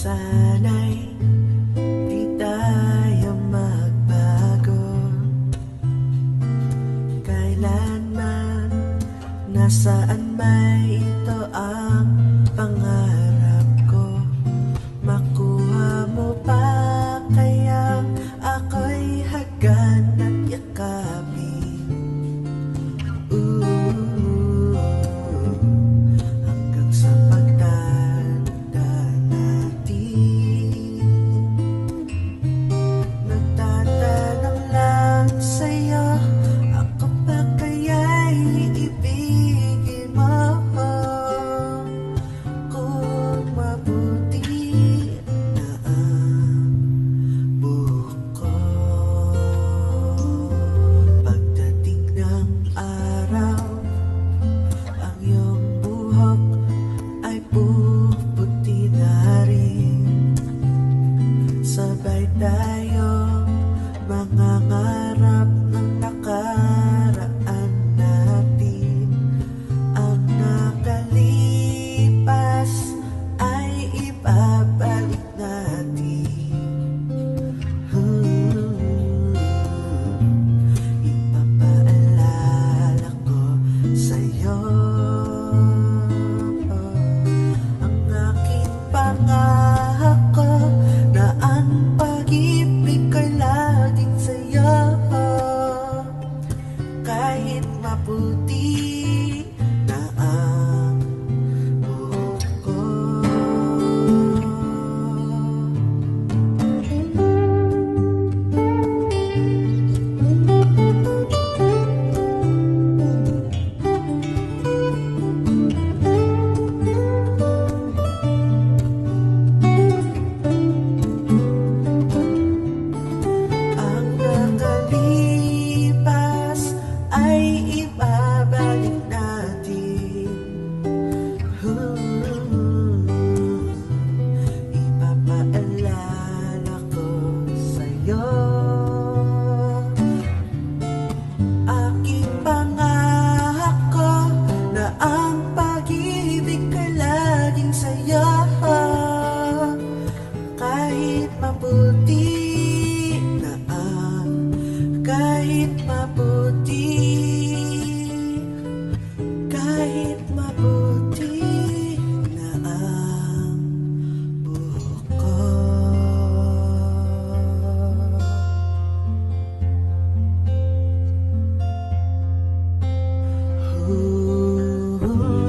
Sana'y di tayo magbago kailanman, nasaan may ito ang pangarap ko. Makuha mo pa kaya ako'y haggan at yakapin. Hanggang sa pagtanda natin, nagtatanong lang sa'yo, ako pa kaya'y ibigin mo? Kung mabuti na ang buhok ko, pagdating ng araw, ang iyong buhok ay puputi na rin. Sabay tayong mangangarap ng nakaraan natin. Ang nakalipas ay ibabalik natin. Ipapaalala ko sa'yo ang aking pangako na ang pag-ibig ko'y laging sa'yo. Kahit maputi na ang buhok ko. Ang nakalipas ay ibabalik natin. Ipapaalala ko sa'yo aking pangako na ang pag-ibig ko'y laging sa'yo. Kahit mabuti na ang, kahit mabuti, kahit mabuti na ang buhok ko. Ooh.